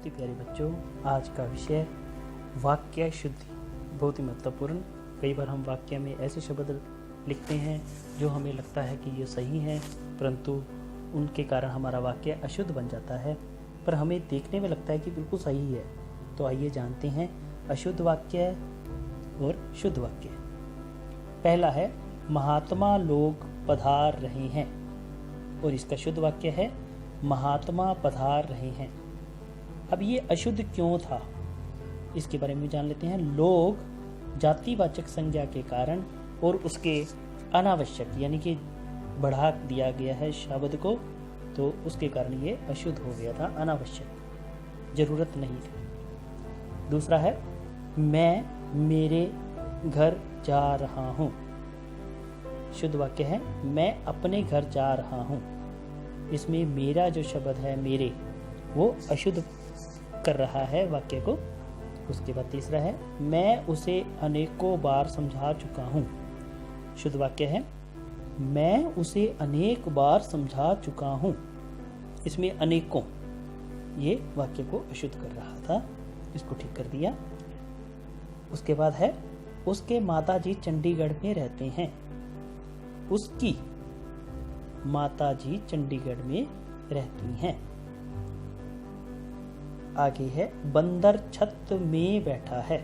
बहुत ही प्यारे बच्चों, आज का विषय वाक्य शुद्धि बहुत ही महत्वपूर्ण। कई बार हम वाक्य में ऐसे शब्द लिखते हैं जो हमें लगता है कि ये सही है, परंतु उनके कारण हमारा वाक्य अशुद्ध बन जाता है, पर हमें देखने में लगता है कि बिल्कुल सही है। तो आइए जानते हैं अशुद्ध वाक्य और शुद्ध वाक्य। पहला है महात्मा लोग पधार रहे हैं, और इसका शुद्ध वाक्य है महात्मा पधार रहे हैं। अब ये अशुद्ध क्यों था, इसके बारे में जान लेते हैं। लोग जातिवाचक संज्ञा के कारण और उसके अनावश्यक यानी कि बढ़ा दिया गया है शब्द को, तो उसके कारण ये अशुद्ध हो गया था, अनावश्यक, जरूरत नहीं थी। दूसरा है मैं मेरे घर जा रहा हूँ। शुद्ध वाक्य है मैं अपने घर जा रहा हूँ। इसमें मेरा जो शब्द है मेरे, वो अशुद्ध कर रहा है वाक्य को। उसके बाद तीसरा है मैं उसे अनेकों बार समझा चुका हूँ। शुद्ध वाक्य है मैं उसे अनेक बार समझा चुका हूँ। इसमें अनेकों, ये वाक्य को अशुद्ध कर रहा था, इसको ठीक कर दिया। उसके बाद है उसके माताजी चंडीगढ़ में रहते हैं। उसकी माताजी चंडीगढ़ में रहती हैं। आगे है बंदर छत में बैठा है।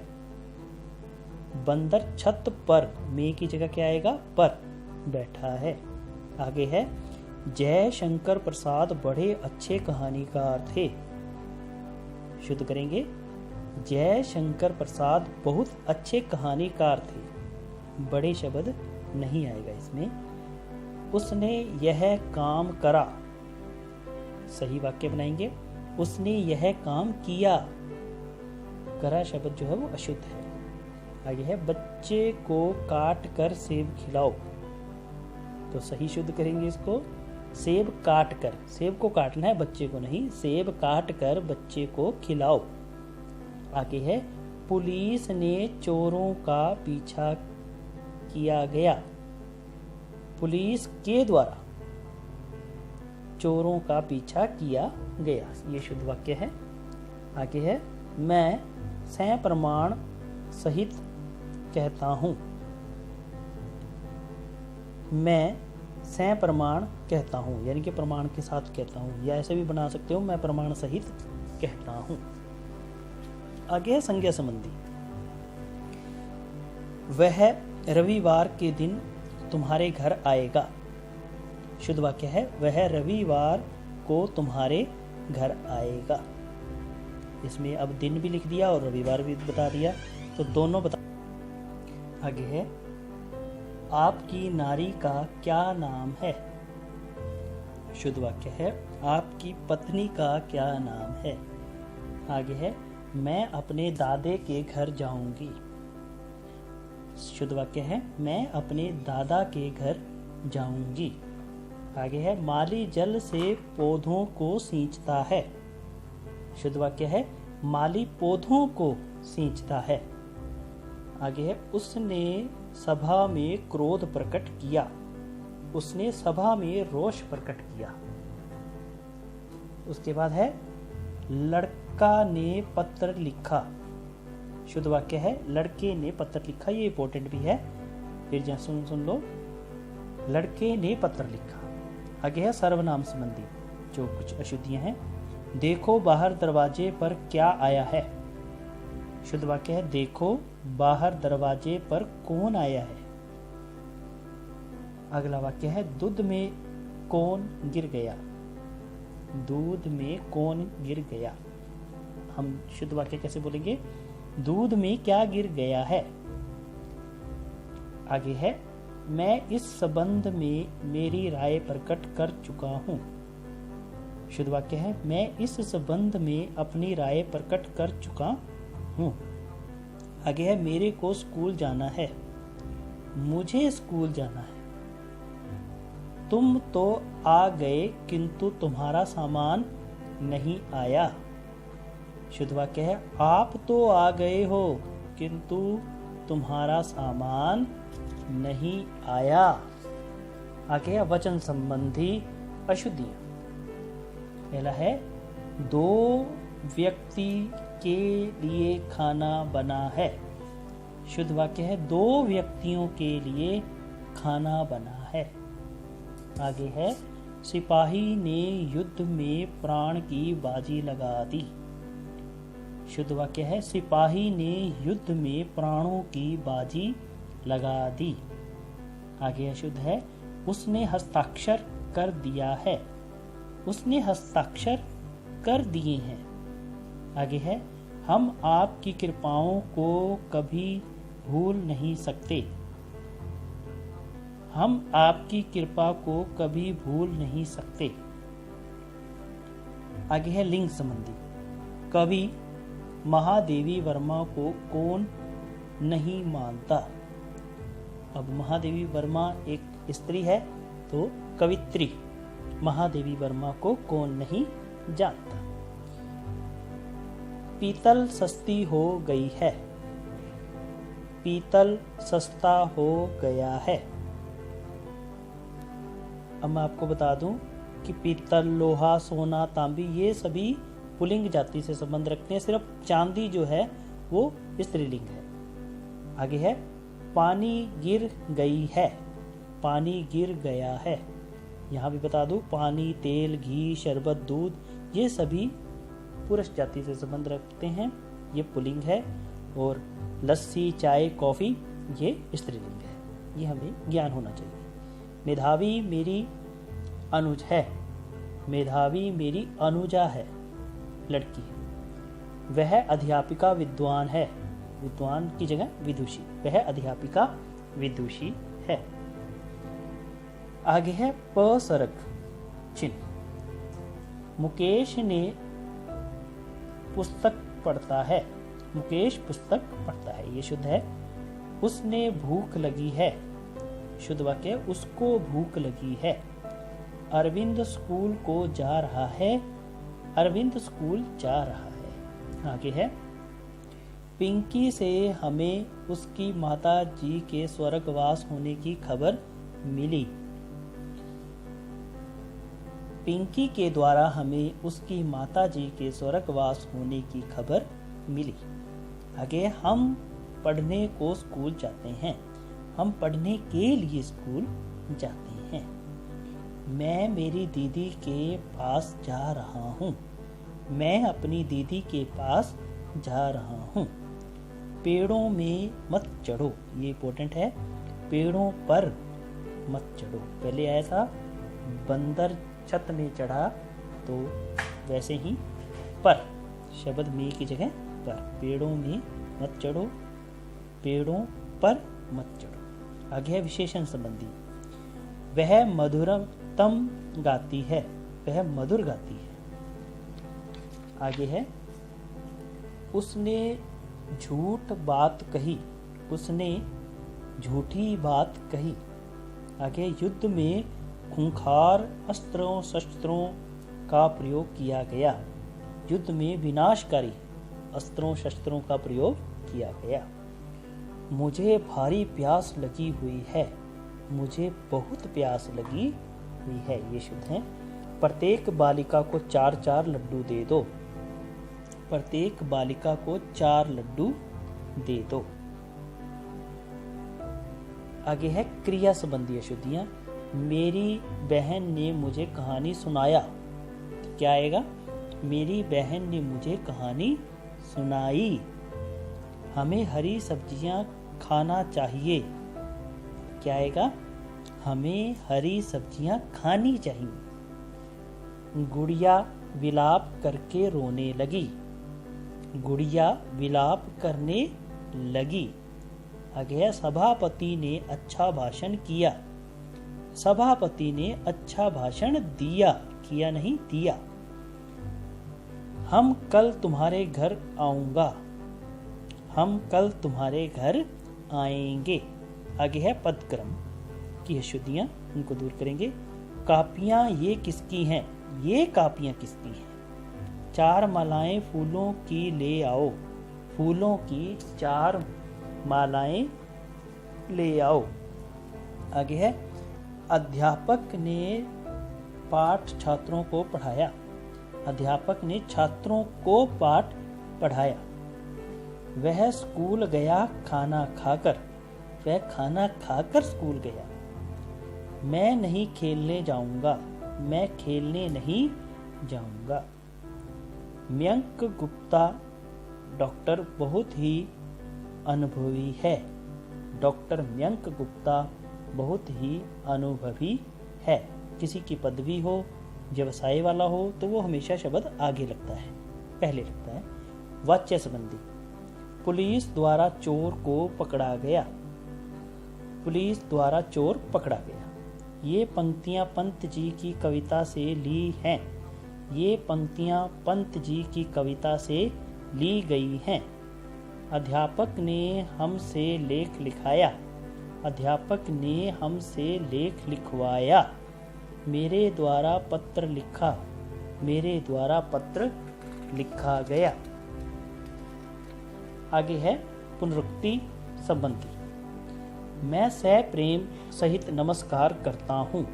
बंदर छत पर, में की जगह क्या आएगा, पर बैठा है। आगे है जय शंकर प्रसाद बड़े अच्छे कहानीकार थे। शुद्ध करेंगे जय शंकर प्रसाद बहुत अच्छे कहानीकार थे। बड़े शब्द नहीं आएगा इसमें। उसने यह काम करा, सही वाक्य बनाएंगे उसने यह काम किया। करा शब्द जो है वो अशुद्ध है। आगे है बच्चे को काट कर सेब खिलाओ, तो सही शुद्ध करेंगे इसको सेब काट कर। सेब को काटना है, बच्चे को नहीं। सेब काट कर बच्चे को खिलाओ। आगे है पुलिस ने चोरों का पीछा किया गया। पुलिस के द्वारा चोरों का पीछा किया गया, ये शुद्ध वाक्य है। आगे है मैं सप्रमाण सहित कहता हूं। मैं सप्रमाण कहता हूं यानी कि प्रमाण के साथ कहता हूं, या ऐसे भी बना सकते हो मैं प्रमाण सहित कहता हूं। आगे है संज्ञा संबंधी। वह रविवार के दिन तुम्हारे घर आएगा। शुद्ध वाक्य है वह रविवार को तुम्हारे घर आएगा। इसमें अब दिन भी लिख दिया और रविवार भी बता दिया, तो दोनों बता। आगे है आपकी नारी का क्या नाम है। शुद्ध वाक्य है आपकी पत्नी का क्या नाम है। आगे है मैं अपने दादे के घर जाऊंगी। शुद्ध वाक्य है मैं अपने दादा के घर जाऊंगी। आगे है माली जल से पौधों को सींचता है। शुद्ध वाक्य है माली पौधों को सींचता है। आगे है उसने सभा में क्रोध प्रकट किया। उसने सभा में रोष प्रकट किया। उसके बाद है लड़का ने पत्र लिखा। शुद्ध वाक्य है लड़के ने पत्र लिखा, ये इंपॉर्टेंट भी है, फिर सुन लो। लड़के ने पत्र लिखा। आगे है सर्वनाम संबंधी, जो कुछ अशुद्धियां हैं। देखो बाहर दरवाजे पर क्या आया है। शुद्ध वाक्य है देखो बाहर दरवाजे पर कौन आया है। अगला वाक्य है दूध में कौन गिर गया। दूध में कौन गिर गया। हम शुद्ध वाक्य कैसे बोलेंगे, दूध में क्या गिर गया है। आगे है मैं इस संबंध में मेरी राय प्रकट कर चुका हूं। शुद्ध वाक्य है मैं इस संबंध में अपनी राय प्रकट कर चुका हूं। आगे है मेरे को स्कूल जाना है। मुझे स्कूल जाना है। तुम तो आ गए किंतु तुम्हारा सामान नहीं आया। शुद्ध वाक्य है आप तो आ गए हो किंतु तुम्हारा सामान नहीं आया। आगे है वचन संबंधी अशुद्धियां। पहला है दो व्यक्ति के लिए खाना बना है। शुद्ध वाक्य है 2 व्यक्तियों के लिए खाना बना है। आगे है सिपाही ने युद्ध में प्राण की बाजी लगा दी। शुद्ध वाक्य है सिपाही ने युद्ध में प्राणों की बाजी लगा दी। आगे शुद्ध है उसने हस्ताक्षर कर दिया है। उसने हस्ताक्षर कर दिए हैं। आगे है हम आपकी कृपाओं को कभी भूल नहीं सकते। हम आपकी कृपा को कभी भूल नहीं सकते। आगे है लिंग संबंधी। कवि महादेवी वर्मा को कौन नहीं मानता। अब महादेवी वर्मा एक स्त्री है तो कवित्री महादेवी वर्मा को कौन नहीं जानता। पीतल सस्ती हो गई है। पीतल सस्ता हो गया है। अब मैं आपको बता दूं कि पीतल, लोहा, सोना, तांबी ये सभी पुल्लिंग जाति से संबंध रखते हैं। सिर्फ चांदी जो है वो स्त्रीलिंग है। आगे है पानी गिर गई है। पानी गिर गया है। यहाँ भी बता दूं पानी, तेल, घी, शरबत, दूध ये सभी पुरुष जाति से संबंध रखते हैं। ये पुल्लिंग है। और लस्सी, चाय, कॉफी ये स्त्रीलिंग है। ये हमें ज्ञान होना चाहिए। मेधावी मेरी अनुज है। मेधावी मेरी अनुजा है, लड़की है। वह अध्यापिका विद्वान है। विद्वान की जगह विदुषी। वह अध्यापिका विदुषी है। आगे है पसरक चिन्ह। मुकेश ने पुस्तक पढ़ता है। मुकेश पुस्तक पढ़ता है। ये शुद्ध है उसने भूख लगी है। शुद्ध वाक्य उसको भूख लगी है। अरविंद स्कूल को जा रहा है। अरविंद स्कूल जा रहा है। आगे है पिंकी से हमें उसकी माता जी के स्वर्गवास होने की खबर मिली। पिंकी के द्वारा हमें उसकी माता जी के स्वर्गवास होने की खबर मिली। आगे हम पढ़ने को स्कूल जाते हैं। हम पढ़ने के लिए स्कूल जाते हैं। मैं मेरी दीदी के पास जा रहा हूँ। मैं अपनी दीदी के पास जा रहा हूँ। पेड़ों में मत चढ़ो। ये इम्पोर्टेंट है। पेड़ों पर मत चढ़ो। पहले आया था बंदर छत में चढ़ा, तो वैसे ही पर शब्द में की जगह पर। पेड़ों में मत चढ़ो। पेड़ों पर मत चढ़ो। आगे है विशेषण संबंधी। वह मधुरतम गाती है। वह मधुर गाती है। आगे है उसने झूठ बात कही। उसने झूठी बात कही। आगे युद्ध में खूंखार अस्त्रों शस्त्रों का प्रयोग किया गया। युद्ध में विनाशकारी अस्त्रों शस्त्रों का प्रयोग किया गया। मुझे भारी प्यास लगी हुई है। मुझे बहुत प्यास लगी हुई है। ये शुद्ध है प्रत्येक बालिका को 4-4 लड्डू दे दो। प्रत्येक बालिका को 4 लड्डू दे दो। आगे है क्रिया संबंधी अशुद्धियां। मेरी बहन ने मुझे कहानी सुनाया। क्या आएगा? मेरी बहन ने मुझे कहानी सुनाई। हमें हरी सब्जियां खाना चाहिए। क्या आएगा? हमें हरी सब्जियां खानी चाहिए। गुड़िया विलाप करके रोने लगी। गुड़िया विलाप करने लगी। आगे है सभापति ने अच्छा भाषण किया। सभापति ने अच्छा भाषण दिया। किया नहीं, दिया। हम कल तुम्हारे घर आऊंगा। हम कल तुम्हारे घर आएंगे। आगे है पदक्रम की अशुद्धियां, उनको दूर करेंगे। कापियां ये किसकी हैं? ये कापियां किसकी हैं? 4 मालाएं फूलों की ले आओ। फूलों की 4 मालाएं ले आओ। आगे है अध्यापक ने पाठ छात्रों को पढ़ाया। अध्यापक ने छात्रों को पाठ पढ़ाया। वह स्कूल गया खाना खाकर। वह खाना खाकर स्कूल गया। मैं नहीं खेलने जाऊंगा। मैं खेलने नहीं जाऊंगा। मयंक गुप्ता डॉक्टर बहुत ही अनुभवी है। डॉक्टर मयंक गुप्ता बहुत ही अनुभवी है। किसी की पदवी हो, व्यवसाय वाला हो तो वो हमेशा शब्द आगे लगता है, पहले लगता है। वाच्य संबंधी। पुलिस द्वारा चोर को पकड़ा गया। पुलिस द्वारा चोर पकड़ा गया। ये पंक्तियां पंत जी की कविता से ली हैं। ये पंक्तियां पंत जी की कविता से ली गई हैं। अध्यापक ने हमसे लेख लिखाया। अध्यापक ने हमसे लेख लिखवाया। मेरे द्वारा पत्र लिखा। मेरे द्वारा पत्र लिखा गया। आगे है पुनरुक्ति संबंधी। मैं सह प्रेम सहित नमस्कार करता हूँ।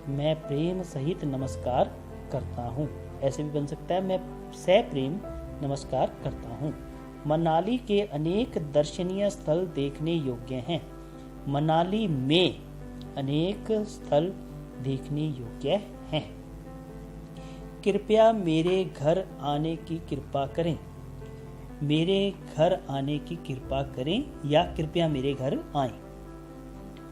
मैं प्रेम सहित नमस्कार करता हूँ। ऐसे भी बन सकता है, मैं सह प्रेम नमस्कार करता हूँ। मनाली के अनेक दर्शनीय स्थल देखने योग्य हैं। मनाली में अनेक स्थल देखने योग्य हैं। कृपया मेरे घर आने की कृपा करें। मेरे घर आने की कृपा करें या कृपया मेरे घर आएं,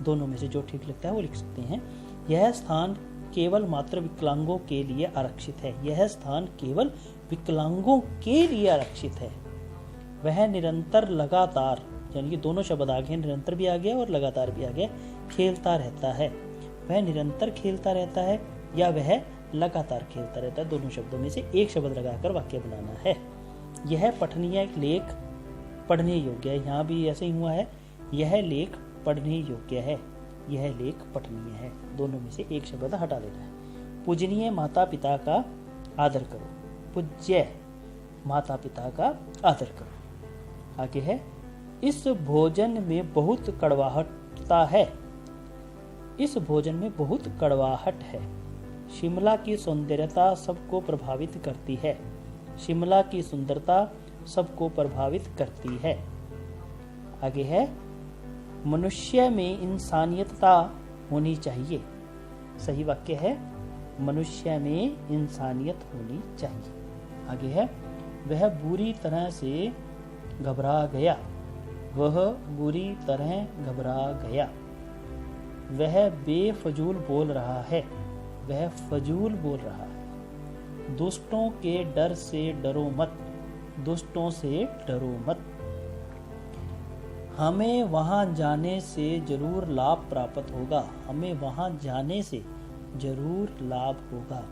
दोनों में से जो ठीक लगता है वो लिख सकते हैं। यह स्थान केवल मात्र विकलांगों के लिए आरक्षित है। यह स्थान केवल विकलांगों के लिए आरक्षित है। वह निरंतर लगातार, यानी कि दोनों शब्द आ गए, निरंतर भी आ गया और लगातार भी आ गया, खेलता रहता है। वह निरंतर खेलता रहता है या वह लगातार खेलता रहता है, दोनों शब्दों में से एक शब्द लगाकर वाक्य बनाना है। यह पठनीय लेख पढ़ने योग्य है। यहाँ भी ऐसे ही हुआ है, यह लेख पढ़ने योग्य है, यह लेख पठनीय है, दोनों में से एक शब्द हटा लेना है। पूजनीय माता पिता का आदर करो। पूज्य माता पिता का आदर करो। आगे है, इस भोजन में बहुत कड़वाहटता है। इस भोजन में बहुत कड़वाहट है। शिमला की सौंदर्यता सबको प्रभावित करती है। शिमला की सुंदरता सबको प्रभावित करती है। आगे है, मनुष्य में इंसानियतता होनी चाहिए। सही वाक्य है, मनुष्य में इंसानियत होनी चाहिए। आगे है, वह बुरी तरह से घबरा गया। वह बुरी तरह घबरा गया। वह बेफजूल बोल रहा है। वह फजूल बोल रहा है। दुष्टों के डर से डरो मत। दुष्टों से डरो मत। हमें वहां जाने से जरूर लाभ प्राप्त होगा। हमें वहां जाने से जरूर लाभ होगा।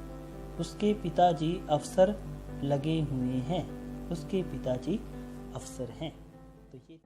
उसके पिताजी अफसर लगे हुए हैं। उसके पिताजी अफसर हैं। तो ये